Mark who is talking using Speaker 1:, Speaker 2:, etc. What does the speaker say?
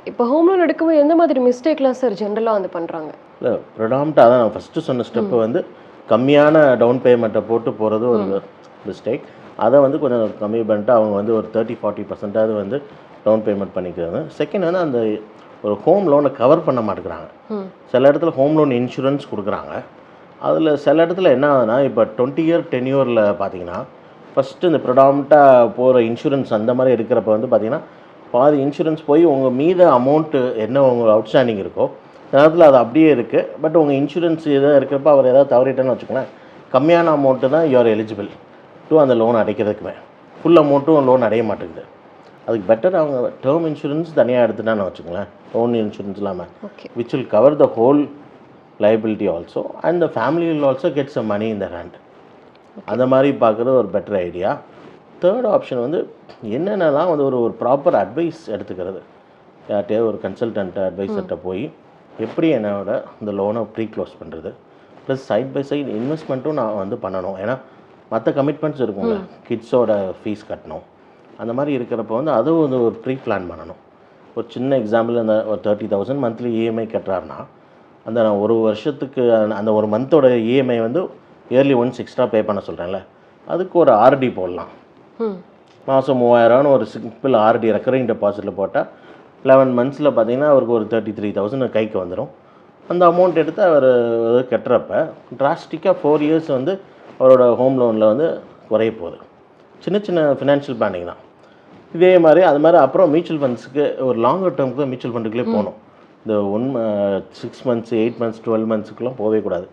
Speaker 1: இப்போ home loan எடுக்கும்போது எந்த மாதிரி மிஸ்டேக்லாம் சார் ஜென்ரலாக வந்து பண்ணுறாங்க?
Speaker 2: இல்லை ப்ரொடாமிட்டாக தான் நான் ஃபஸ்ட்டு சொன்ன ஸ்டெப்பு வந்து கம்மியான டவுன் பேமெண்ட்டை போட்டு போகிறது ஒரு மிஸ்டேக். அதை வந்து கொஞ்சம் கம்மி பண்ணிட்டு அவங்க வந்து ஒரு 30-40% வந்து டவுன் பேமெண்ட் பண்ணிக்கிறாங்க. செகண்ட் வந்து அந்த ஒரு ஹோம் லோனை கவர் பண்ண மாட்டேங்கிறாங்க. சில இடத்துல ஹோம் லோன் இன்சூரன்ஸ் கொடுக்குறாங்க. அதில் சில இடத்துல என்ன ஆகுதுன்னா, இப்போ 20 இயர் டென்யூரில் பார்த்தீங்கன்னா ஃபஸ்ட்டு இந்த ப்ரொடாமிட்டாக போகிற இன்சூரன்ஸ் அந்த மாதிரி இருக்கிறப்ப வந்து பார்த்திங்கன்னா பாதி இன்சூரன்ஸ் போய் உங்கள் மீத அமௌண்ட்டு என்ன உங்கள் அவுட்ஸ்டாண்டிங் இருக்கோ நேரத்தில் அது அப்படியே இருக்குது. பட் உங்கள் இன்சூரன்ஸ் எதாவது இருக்கிறப்ப அவர் ஏதாவது தவறிட்டேன்னு வச்சுக்கோங்களேன், கம்மியான அமௌண்ட்டு தான் யூஆர் எலிஜிபிள் டு அந்த லோன் அடைக்கிறதுக்குமே. ஃபுல் அமௌண்ட்டும் லோன் அடைய மாட்டேங்குது. அதுக்கு பெட்டர் அவங்க டேர்ம் இன்சூரன்ஸ் தனியாக எடுத்துட்டான்னு வச்சுக்கோங்களேன், லோன் இன்சூரன்ஸ் இல்லாமல், which will cover the whole liability also and the family will also get some money in their hand. அந்த மாதிரி பார்க்குறது ஒரு பெட்டர் ஐடியா. தேர்ட் ஆப்ஷன் வந்து என்னென்னலாம் வந்து ஒரு ப்ராப்பர் அட்வைஸ் எடுத்துக்கிறது. யார்கிட்டயோ ஒரு கன்சல்டன்ட்டு அட்வைசர்கிட்ட போய் எப்படி என்னோட இந்த லோனை ப்ரீ க்ளோஸ் பண்ணுறது, ப்ளஸ் சைட் பை சைடு இன்வெஸ்ட்மெண்ட்டும் நான் வந்து பண்ணணும். ஏன்னா மற்ற கமிட்மெண்ட்ஸ் இருக்குங்க, கிட்ஸோட ஃபீஸ் கட்டணும், அந்த மாதிரி இருக்கிறப்ப வந்து அதுவும் வந்து ஒரு ப்ரீ பிளான் பண்ணணும். ஒரு சின்ன எக்ஸாம்பிள், அந்த ஒரு 30,000 மந்த்லி இஎம்ஐ கட்டுறாருன்னா அந்த நான் ஒரு வருஷத்துக்கு அந்த ஒரு மந்தோட இஎம்ஐ வந்து இயர்லி ஒன்ஸ் எக்ஸ்ட்ரா பே பண்ண சொல்கிறேன்ல, அதுக்கு ஒரு ஆர்டி போடலாம். மாதம் 3000 ஒரு சிம்பிள் ஆர்டி ரெக்கரிங் டெபாசிட்டில் போட்டால் 11 மந்த்ஸில் பார்த்தீங்கன்னா அவருக்கு ஒரு 33,000 கைக்கு வந்துடும். அந்த அமௌண்ட் எடுத்து அவர் கட்டுறப்ப டிராஸ்டிக்காக 4 இயர்ஸ் வந்து அவரோட ஹோம் லோனில் வந்து குறைய போகுது. சின்ன சின்ன ஃபினான்ஷியல் பிளானிங் தான். இதே மாதிரி அது மாதிரி அப்புறம் மியூச்சுவல் ஃபண்ட்ஸுக்கு ஒரு லாங்கர் டேர்முக்கு மியூச்சுவல் ஃபண்டுக்குள்ளே போகணும். இந்த 6 மந்த்ஸ் 8 மந்த்ஸ் 12 மந்த்ஸுக்குலாம் போகவே கூடாது.